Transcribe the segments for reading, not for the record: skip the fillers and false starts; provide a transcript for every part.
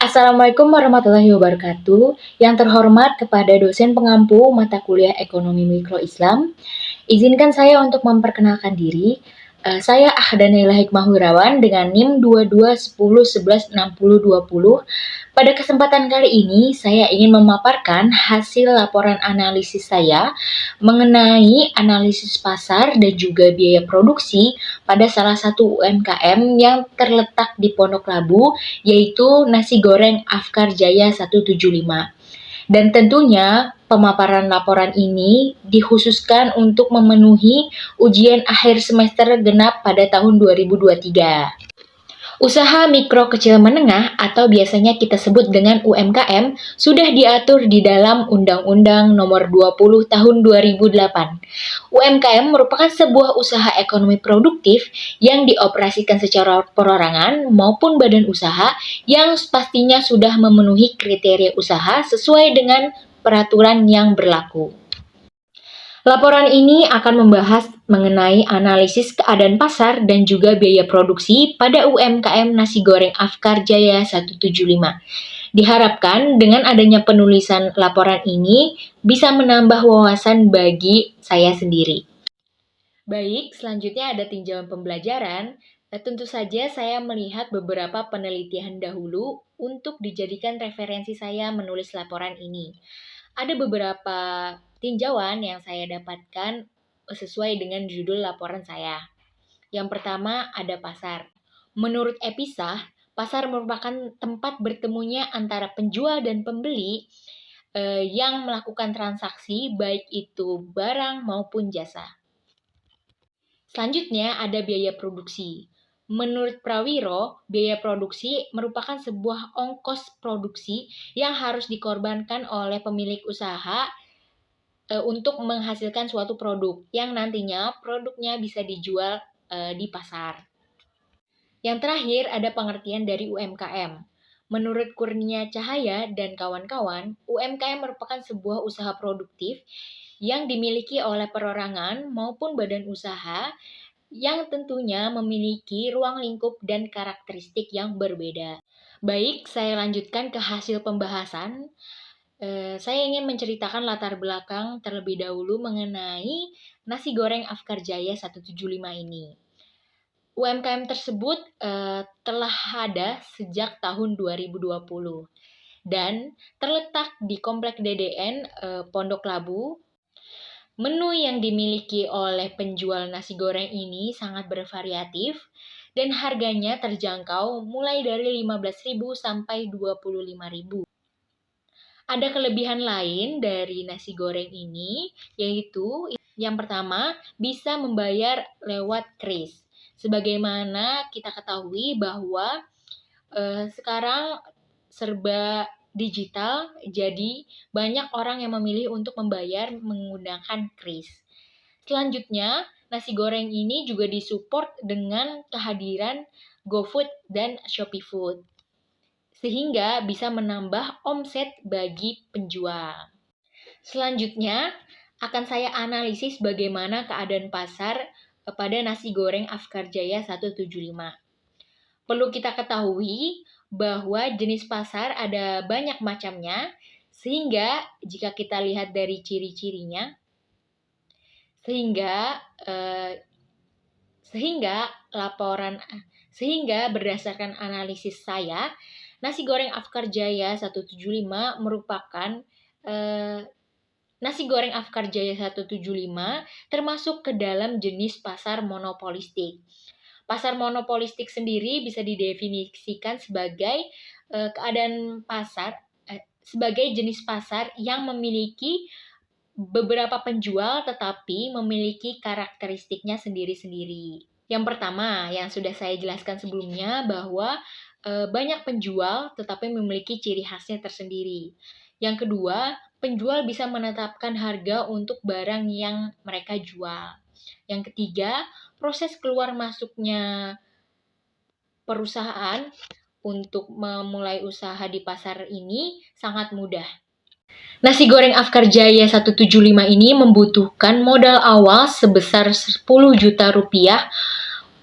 Assalamualaikum warahmatullahi wabarakatuh. Yang terhormat kepada dosen pengampu mata kuliah Ekonomi Mikro Islam, izinkan saya untuk memperkenalkan diri. Saya Ahdanila Hikmahwirawan dengan NIM 2210116020. Pada kesempatan kali ini, saya ingin memaparkan hasil laporan analisis saya mengenai analisis pasar dan juga biaya produksi pada salah satu UMKM yang terletak di Pondok Labu, yaitu Nasi Goreng Afkar Jaya 175. Dan tentunya pemaparan laporan ini dikhususkan untuk memenuhi ujian akhir semester genap pada tahun 2023. Usaha mikro kecil menengah atau biasanya kita sebut dengan UMKM sudah diatur di dalam Undang-Undang Nomor 20 Tahun 2008. UMKM merupakan sebuah usaha ekonomi produktif yang dioperasikan secara perorangan maupun badan usaha yang pastinya sudah memenuhi kriteria usaha sesuai dengan peraturan yang berlaku. Laporan ini akan membahas mengenai analisis keadaan pasar dan juga biaya produksi pada UMKM Nasi Goreng Afkar Jaya 175. Diharapkan dengan adanya penulisan laporan ini bisa menambah wawasan bagi saya sendiri. Baik, selanjutnya ada tinjauan pembelajaran. Tentu saja saya melihat beberapa penelitian dahulu untuk dijadikan referensi saya menulis laporan ini. Ada beberapa tinjauan yang saya dapatkan sesuai dengan judul laporan saya. Yang pertama ada pasar. Menurut Episah, pasar merupakan tempat bertemunya antara penjual dan pembeli yang melakukan transaksi baik itu barang maupun jasa. Selanjutnya ada biaya produksi. Menurut Prawiro, biaya produksi merupakan sebuah ongkos produksi yang harus dikorbankan oleh pemilik usaha untuk menghasilkan suatu produk yang nantinya produknya bisa dijual di pasar. Yang terakhir ada pengertian dari UMKM. Menurut Kurnia Cahaya dan kawan-kawan, UMKM merupakan sebuah usaha produktif yang dimiliki oleh perorangan maupun badan usaha yang tentunya memiliki ruang lingkup dan karakteristik yang berbeda. Baik, saya lanjutkan ke hasil pembahasan. Saya ingin menceritakan latar belakang terlebih dahulu mengenai Nasi Goreng Afkar Jaya 175 ini. UMKM tersebut telah ada sejak tahun 2020 dan terletak di Komplek DDN Pondok Labu. Menu yang dimiliki oleh penjual nasi goreng ini sangat bervariatif dan harganya terjangkau mulai dari 15.000 sampai 25.000. Ada kelebihan lain dari nasi goreng ini, yaitu yang pertama bisa membayar lewat kris. Sebagaimana kita ketahui bahwa sekarang serba digital, jadi banyak orang yang memilih untuk membayar menggunakan kris. Selanjutnya, nasi goreng ini juga disupport dengan kehadiran GoFood dan ShopeeFood, sehingga bisa menambah omset bagi penjual. Selanjutnya, akan saya analisis bagaimana keadaan pasar pada nasi goreng Afkar Jaya 175. Perlu kita ketahui bahwa jenis pasar ada banyak macamnya, sehingga jika kita lihat dari ciri-cirinya, sehingga berdasarkan analisis saya, nasi goreng Afkar Jaya 175 merupakan nasi goreng Afkar Jaya 175 termasuk ke dalam jenis pasar monopolistik. Pasar monopolistik sendiri bisa didefinisikan sebagai keadaan pasar, sebagai jenis pasar yang memiliki beberapa penjual tetapi memiliki karakteristiknya sendiri-sendiri. Yang pertama, yang sudah saya jelaskan sebelumnya bahwa banyak penjual tetapi memiliki ciri khasnya tersendiri. Yang kedua, penjual bisa menetapkan harga untuk barang yang mereka jual. Yang ketiga, proses keluar masuknya perusahaan untuk memulai usaha di pasar ini sangat mudah. Nasi goreng Afkar Jaya 175 ini membutuhkan modal awal sebesar 10 juta rupiah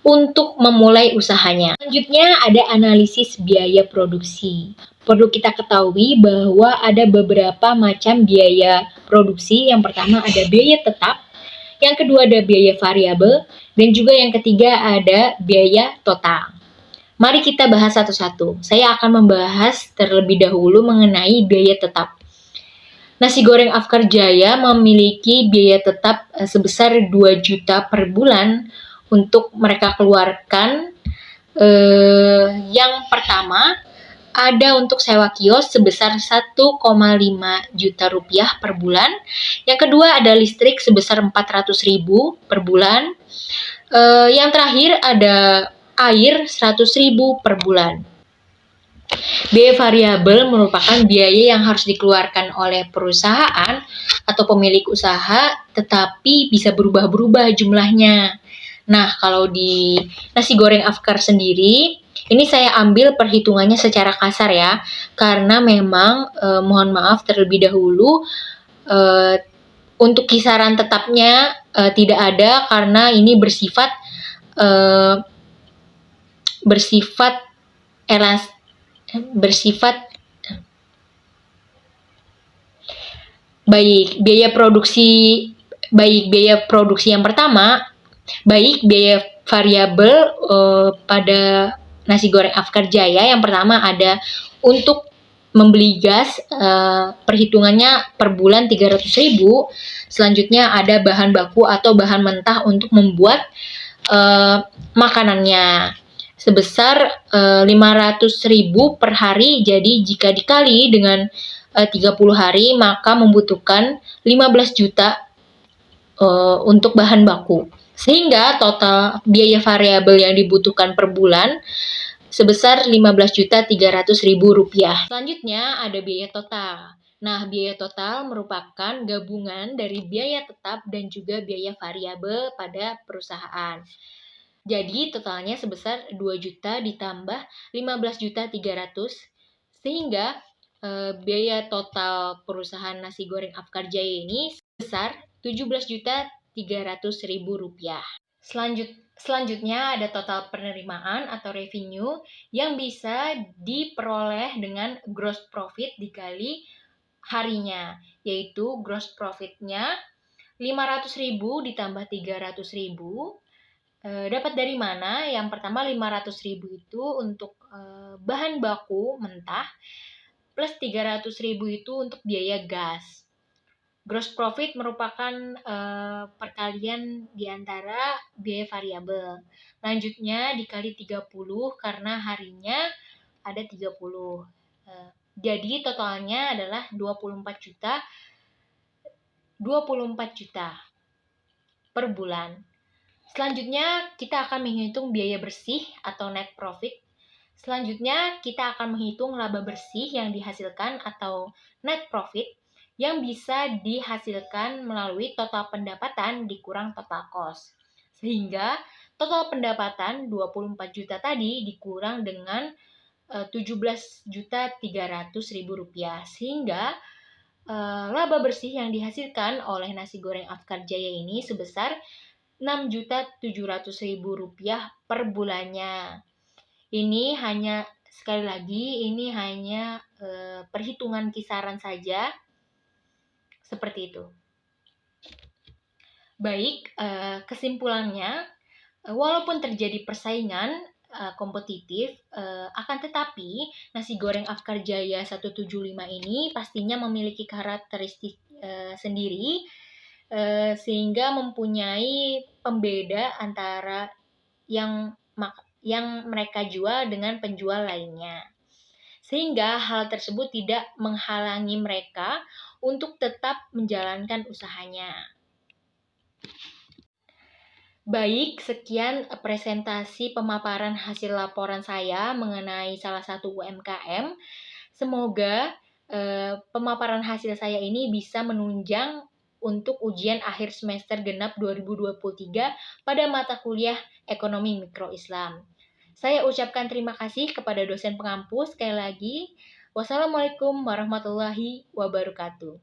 untuk memulai usahanya. Selanjutnya ada analisis biaya produksi. Perlu kita ketahui bahwa ada beberapa macam biaya produksi. Yang pertama ada biaya tetap, yang kedua ada biaya variabel, dan juga yang ketiga ada biaya total. Mari kita bahas satu-satu. Saya akan membahas terlebih dahulu mengenai biaya tetap. Nasi goreng Afkar Jaya memiliki biaya tetap sebesar 2 juta per bulan untuk mereka keluarkan. Yang pertama ada untuk sewa kios sebesar 1,5 juta rupiah per bulan. Yang kedua ada listrik sebesar 400.000 per bulan. Yang terakhir ada air 100.000 per bulan. Biaya variabel merupakan biaya yang harus dikeluarkan oleh perusahaan atau pemilik usaha, tetapi bisa berubah-berubah jumlahnya. Nah, kalau di nasi goreng Afkar sendiri, ini saya ambil perhitungannya secara kasar ya, karena memang mohon maaf terlebih dahulu untuk kisaran tetapnya tidak ada, karena ini bersifat biaya produksi yang pertama, baik biaya variabel pada nasi goreng Afkar Jaya. Yang pertama ada untuk membeli gas, perhitungannya per bulan 300.000. Selanjutnya ada bahan baku atau bahan mentah untuk membuat makanannya sebesar 500.000 per hari. Jadi jika dikali dengan 30 hari, maka membutuhkan 15 juta untuk bahan baku. Sehingga total biaya variabel yang dibutuhkan per bulan sebesar 15.300.000 rupiah. Selanjutnya ada biaya total. Nah, biaya total merupakan gabungan dari biaya tetap dan juga biaya variabel pada perusahaan. Jadi totalnya sebesar 2 juta ditambah 15.300, sehingga biaya total perusahaan nasi goreng Afkar Jaya ini sebesar 17.300.000 rupiah. Selanjutnya ada total penerimaan atau revenue yang bisa diperoleh dengan gross profit dikali harinya, yaitu gross profitnya 500.000 ditambah 300.000. Dapat dari mana? Yang pertama 500.000 itu untuk bahan baku mentah, plus 300.000 itu untuk biaya gas. Gross profit merupakan perkalian di antara biaya variabel. Lanjutnya dikali 30 karena harinya ada 30. Jadi totalnya adalah 24 juta per bulan. Selanjutnya kita akan menghitung biaya bersih atau net profit. Selanjutnya kita akan menghitung laba bersih yang dihasilkan atau net profit yang bisa dihasilkan melalui total pendapatan dikurang total cost. Sehingga total pendapatan 24 juta tadi dikurang dengan 17.300.000 rupiah. Sehingga laba bersih yang dihasilkan oleh nasi goreng Afkar Jaya ini sebesar 6.700.000 rupiah per bulannya. Ini hanya, sekali lagi, ini hanya perhitungan kisaran saja, seperti itu. Baik, kesimpulannya, walaupun terjadi persaingan kompetitif, akan tetapi nasi goreng Afkar Jaya 175 ini pastinya memiliki karakteristik sendiri, sehingga mempunyai pembeda antara yang mereka jual dengan penjual lainnya. Sehingga hal tersebut tidak menghalangi mereka untuk tetap menjalankan usahanya. Baik, sekian presentasi pemaparan hasil laporan saya mengenai salah satu UMKM. Semoga pemaparan hasil saya ini bisa menunjang untuk ujian akhir semester genap 2023 pada mata kuliah Ekonomi Mikro Islam. Saya ucapkan terima kasih kepada dosen pengampu. Sekali lagi, wassalamualaikum warahmatullahi wabarakatuh.